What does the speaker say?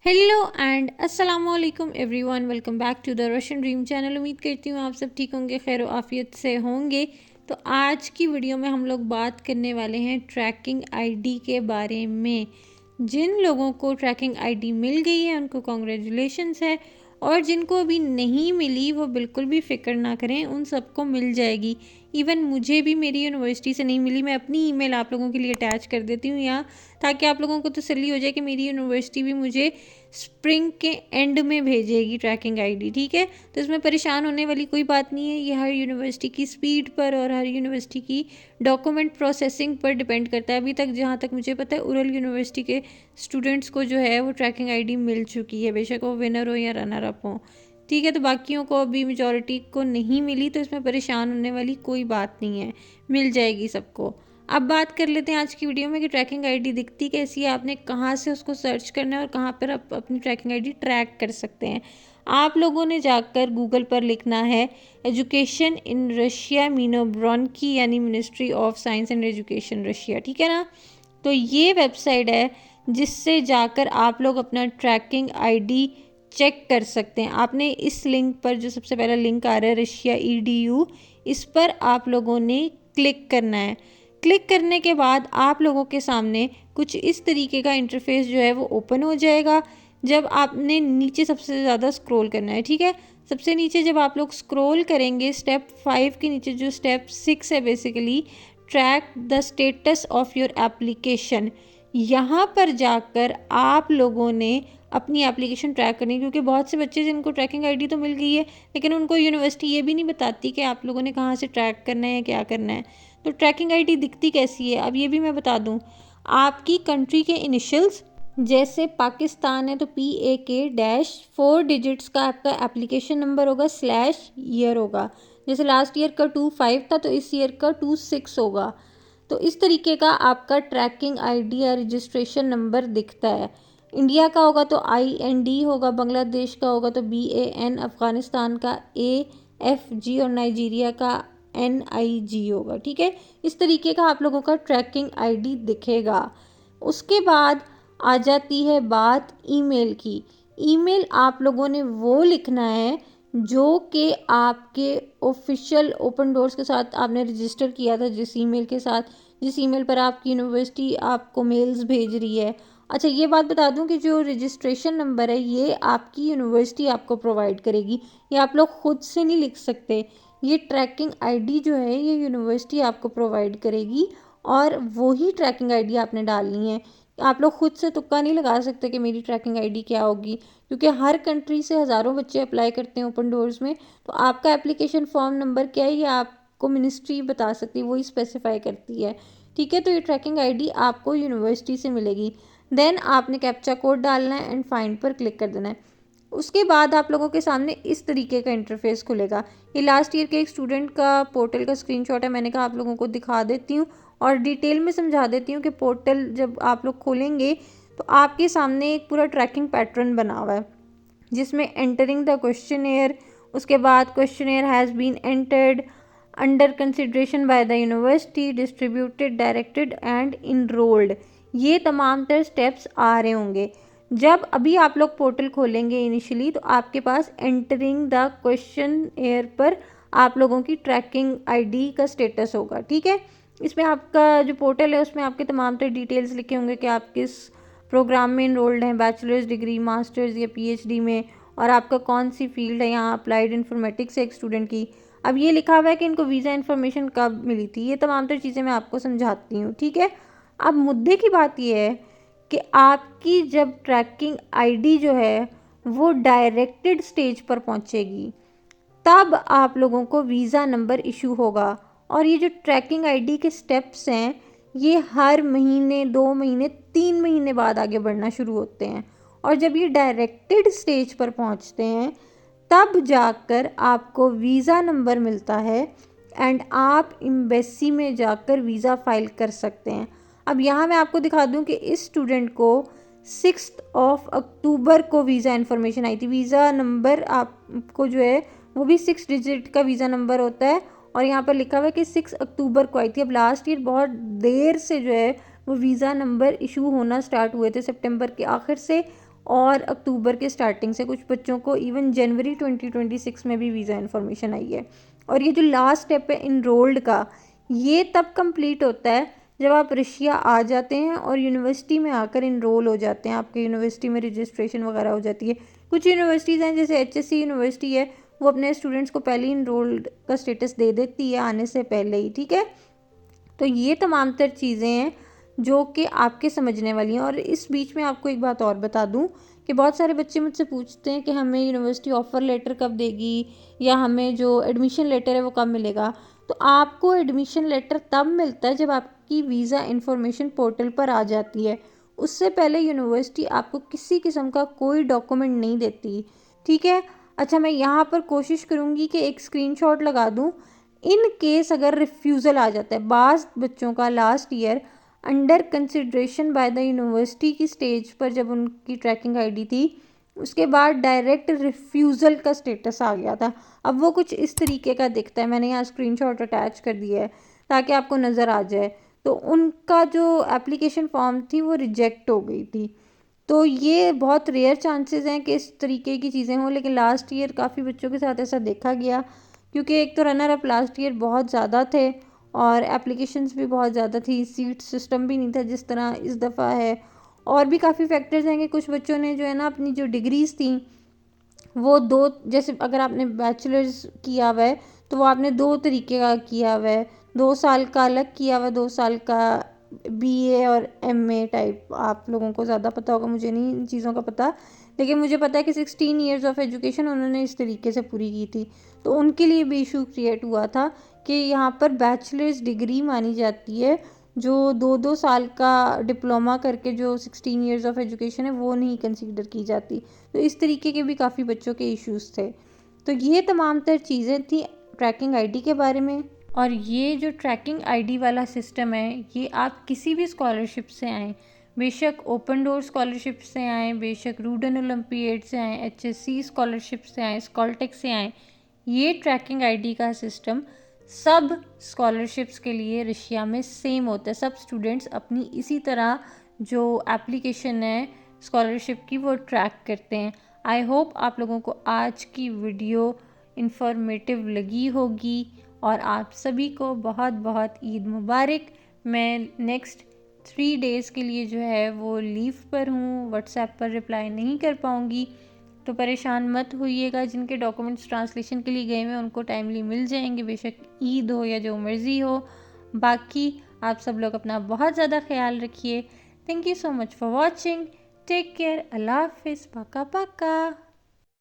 Hello and अस्सलाम वालेकुम everyone, welcome back to the Russian dream channel. उम्मीद करती हूँ आप सब ठीक होंगे, खैर आफियत से होंगे। तो आज की वीडियो में हम लोग बात करने वाले हैं ट्रैकिंग आईडी के बारे में। जिन लोगों को ट्रैकिंग आईडी मिल गई है उनको कॉन्ग्रेचुलेशंस है, और जिनको अभी नहीं मिली वो बिल्कुल भी फ़िक्र ना करें, उन सबको मिल जाएगी। इवन मुझे भी मेरी यूनिवर्सिटी से नहीं मिली। मैं अपनी ईमेल आप लोगों के लिए अटैच कर देती हूँ यहाँ, ताकि आप लोगों को तसल्ली हो जाए कि मेरी यूनिवर्सिटी भी मुझे स्प्रिंग के एंड में भेजेगी ट्रैकिंग आईडी। ठीक है, तो इसमें परेशान होने वाली कोई बात नहीं है। ये हर यूनिवर्सिटी की स्पीड पर और हर यूनिवर्सिटी की डॉक्यूमेंट प्रोसेसिंग पर डिपेंड करता है। अभी तक जहाँ तक मुझे पता है उरल यूनिवर्सिटी के स्टूडेंट्स को जो है वो ट्रैकिंग आईडी मिल चुकी है, बेशक वो विनर हो या रनर अप हो। ठीक है, तो बाकियों को अभी मेजॉरिटी को नहीं मिली, तो इसमें परेशान होने वाली कोई बात नहीं है, मिल जाएगी सबको। अब बात कर लेते हैं आज की वीडियो में कि ट्रैकिंग आईडी दिखती कैसी है, आपने कहाँ से उसको सर्च करना है और कहाँ पर आप अपनी ट्रैकिंग आईडी ट्रैक कर सकते हैं। आप लोगों ने जाकर गूगल पर लिखना है एजुकेशन इन रशिया मिनोब्रोनकी, यानी ministry of science and education Russia. ठीक है ना, तो ये वेबसाइट है जिससे जाकर आप लोग अपना ट्रैकिंग आईडी चेक कर सकते हैं। आपने इस लिंक पर, जो सबसे पहला लिंक आ रहा है रशिया EDU, इस पर आप लोगों ने क्लिक करना है। क्लिक करने के बाद आप लोगों के सामने कुछ इस तरीके का इंटरफेस जो है वो ओपन हो जाएगा। जब आपने नीचे सबसे ज़्यादा स्क्रॉल करना है, ठीक है, सबसे नीचे जब आप लोग स्क्रॉल करेंगे, स्टेप 5 के नीचे जो स्टेप 6 है basically, track the status of your application, यहाँ पर जाकर आप लोगों ने अपनी एप्लीकेशन ट्रैक करनी है। क्योंकि बहुत से बच्चे जिनको ट्रैकिंग आईडी तो मिल गई है, लेकिन उनको यूनिवर्सिटी ये भी नहीं बताती कि आप लोगों ने कहाँ से ट्रैक करना है, क्या करना है। तो ट्रैकिंग आईडी दिखती कैसी है, अब ये भी मैं बता दूं। आपकी कंट्री के इनिशियल्स, जैसे पाकिस्तान है तो PAK-4 डिजिट्स का आपका एप्लीकेशन नंबर होगा, /ईयर होगा। जैसे लास्ट ईयर का 25 था तो इस ईयर का 26 होगा। तो इस तरीके का आपका ट्रैकिंग आईडी या रजिस्ट्रेशन नंबर दिखता है। इंडिया का होगा तो IND होगा, बांग्लादेश का होगा तो BAN, अफ़गानिस्तान का AFG और नाइजीरिया का NIG होगा। ठीक है, इस तरीके का आप लोगों का ट्रैकिंग आईडी दिखेगा। उसके बाद आ जाती है बात ईमेल की। ईमेल आप लोगों ने वो लिखना है जो कि आपके ऑफिशियल ओपन डोर्स के साथ आपने रजिस्टर किया था, जिस ईमेल के साथ, जिस ईमेल पर आपकी यूनिवर्सिटी आपको मेल्स भेज रही है। अच्छा, ये बात बता दूं कि जो रजिस्ट्रेशन नंबर है ये आपकी यूनिवर्सिटी आपको प्रोवाइड करेगी, ये आप लोग खुद से नहीं लिख सकते। ये ट्रैकिंग आईडी जो है ये यूनिवर्सिटी आपको प्रोवाइड करेगी, और वही ट्रैकिंग आईडी आपने डालनी है। आप लोग खुद से तुक्का नहीं लगा सकते कि मेरी ट्रैकिंग आईडी क्या होगी, क्योंकि हर कंट्री से हज़ारों बच्चे अप्लाई करते हैं ओपन डोर्स में। तो आपका एप्लीकेशन फॉर्म नंबर क्या है ये आपको मिनिस्ट्री बता सकती है, वही स्पेसिफाई करती है। ठीक है, तो ये ट्रैकिंग आईडी आपको यूनिवर्सिटी से मिलेगी। देन आपने कैप्चा कोड डालना है एंड फाइंड पर क्लिक कर देना है। उसके बाद आप लोगों के सामने इस तरीके का इंटरफेस खुलेगा। ये लास्ट ईयर के एक स्टूडेंट का पोर्टल का स्क्रीनशॉट है, मैंने कहा आप लोगों को दिखा देती हूँ और डिटेल में समझा देती हूँ कि पोर्टल जब आप लोग खोलेंगे तो आपके सामने एक पूरा ट्रैकिंग पैटर्न बना हुआ है, जिसमें एंटरिंग द क्वेश्चनेयर, उसके बाद questionnaire has been entered, under consideration by the university, distributed, directed and enrolled, ये तमाम तर स्टेप्स आ रहे होंगे। जब अभी आप लोग पोर्टल खोलेंगे इनिशियली, तो आपके पास एंटरिंग द क्वेश्चनेयर पर आप लोगों की ट्रैकिंग आईडी का स्टेटस होगा। ठीक है, इसमें आपका जो पोर्टल है उसमें आपके तमाम तर डिटेल्स लिखे होंगे कि आप किस प्रोग्राम में इनरोल्ड हैं, बैचलर्स डिग्री, मास्टर्स या PhD में, और आपका कौन सी फील्ड है। यहाँ अप्लाइड इन्फॉर्मेटिक्स है एक स्टूडेंट की। अब ये लिखा हुआ है कि इनको वीज़ा इन्फॉर्मेशन कब मिली थी, ये तमाम तर चीज़ें मैं आपको समझाती हूँ। ठीक है, अब मुद्दे की बात ये है कि आपकी जब ट्रैकिंग आईडी जो है वो डायरेक्टेड स्टेज पर पहुँचेगी, तब आप लोगों को वीज़ा नंबर इशू होगा। और ये जो ट्रैकिंग आईडी के स्टेप्स हैं ये हर महीने, 2 महीने, 3 महीने बाद आगे बढ़ना शुरू होते हैं। और जब ये डायरेक्टेड स्टेज पर पहुंचते हैं तब जाकर आपको वीज़ा नंबर मिलता है एंड आप एम्बेसी में जाकर वीज़ा फाइल कर सकते हैं। अब यहाँ मैं आपको दिखा दूँ कि इस स्टूडेंट को 6 अक्टूबर को वीज़ा इन्फॉर्मेशन आई थी। वीज़ा नंबर आपको जो है वो भी 6 डिजिट का वीज़ा नंबर होता है, और यहाँ पर लिखा हुआ है कि 6 अक्टूबर को आई थी। अब लास्ट ईयर बहुत देर से जो है वो वीज़ा नंबर इशू होना स्टार्ट हुए थे, सितंबर के आखिर से, और अक्टूबर के स्टार्टिंग से कुछ बच्चों को इवन जनवरी 2026 में भी वीज़ा इन्फॉर्मेशन आई है। और ये जो लास्ट स्टेप है इनरोल्ड का, ये तब कंप्लीट होता है जब आप रशिया आ जाते हैं और यूनिवर्सिटी में आकर इनरोल हो जाते हैं, आपके यूनिवर्सिटी में रजिस्ट्रेशन वगैरह हो जाती है। कुछ यूनिवर्सिटीज़ हैं जैसे HSC यूनिवर्सिटी है, वो अपने स्टूडेंट्स को पहले ही इनरोल्ड का स्टेटस दे देती है आने से पहले ही, ठीक है। तो ये तमाम तर चीज़ें हैं जो कि आपके समझने वाली हैं। और इस बीच में आपको एक बात और बता दूं कि बहुत सारे बच्चे मुझसे पूछते हैं कि हमें यूनिवर्सिटी ऑफ़र लेटर कब देगी या हमें जो एडमिशन लेटर है वो कब मिलेगा। तो आपको एडमिशन लेटर तब मिलता है जब आपकी वीज़ा इन्फॉर्मेशन पोर्टल पर आ जाती है। उससे पहले यूनिवर्सिटी आपको किसी किस्म का कोई डॉक्यूमेंट नहीं देती, ठीक है। अच्छा, मैं यहाँ पर कोशिश करूँगी कि एक स्क्रीनशॉट लगा दूँ इन केस अगर रिफ्यूज़ल आ जाता है। बाज़ बच्चों का last year under consideration by the university की स्टेज पर जब उनकी ट्रैकिंग आईडी थी, उसके बाद डायरेक्ट रिफ्यूज़ल का स्टेटस आ गया था। अब वो कुछ इस तरीके का दिखता है, मैंने यहाँ स्क्रीनशॉट अटैच कर दिया है ताकि आपको नज़र आ जाए। तो उनका जो एप्लीकेशन फॉर्म थी वो रिजेक्ट हो गई थी। तो ये बहुत रेयर चांसेस हैं कि इस तरीके की चीज़ें हों, लेकिन लास्ट ईयर काफ़ी बच्चों के साथ ऐसा देखा गया, क्योंकि एक तो रनर अप लास्ट ईयर बहुत ज़्यादा थे और एप्लीकेशंस भी बहुत ज़्यादा थी, सीट सिस्टम भी नहीं था जिस तरह इस दफ़ा है। और भी काफ़ी फैक्टर्स हैं कि कुछ बच्चों ने जो है ना अपनी जो डिग्रीज़ थी वो दो, जैसे अगर आपने बैचलर्स किया हुआ है तो वो आपने 2 तरीके का किया हुआ है, 2 साल का अलग किया हुआ है, 2 साल का BA और MA टाइप। आप लोगों को ज़्यादा पता होगा, मुझे नहीं इन चीज़ों का पता, लेकिन मुझे पता है कि 16 ईयर्स ऑफ एजुकेशन उन्होंने इस तरीके से पूरी की थी। तो उनके लिए भी इशू क्रिएट हुआ था कि यहाँ पर बैचलर्स डिग्री मानी जाती है, जो 2-2 साल का डिप्लोमा करके जो 16 ईयर्स ऑफ एजुकेशन है वो नहीं कंसीडर की जाती। तो इस तरीके के भी काफ़ी बच्चों के इश्यूज़ थे। तो ये तमाम तर चीज़ें थी ट्रैकिंग आईडी के बारे में। और ये जो ट्रैकिंग आईडी वाला सिस्टम है, ये आप किसी भी स्कॉलरशिप से आएँ, बेशक ओपन डोर स्कॉलरशिप से आएँ, बेशक रूडन ओलंपिएड से आएँ, HSC स्कॉलरशिप से आएँ, स्कॉलटेक से आएँ, ये ट्रैकिंग आईडी का सिस्टम सब स्कॉलरशिप्स के लिए रशिया में सेम होता है। सब स्टूडेंट्स अपनी इसी तरह जो एप्लीकेशन है स्कॉलरशिप की वो ट्रैक करते हैं। आई होप आप लोगों को आज की वीडियो इन्फॉर्मेटिव लगी होगी और आप सभी को बहुत बहुत ईद मुबारक। मैं नेक्स्ट 3 डेज़ के लिए जो है वो लीव पर हूँ, व्हाट्सएप पर रिप्लाई नहीं कर पाऊँगी, तो परेशान मत होइएगा। जिनके डॉक्यूमेंट्स ट्रांसलेशन के लिए गए हुए उनको टाइमली मिल जाएंगे, बेशक ईद हो या जो मर्ज़ी हो। बाकी आप सब लोग अपना बहुत ज़्यादा ख्याल रखिए। Thank you so much for watching. Take care. अल्लाह हाफिज़। पाका पाका।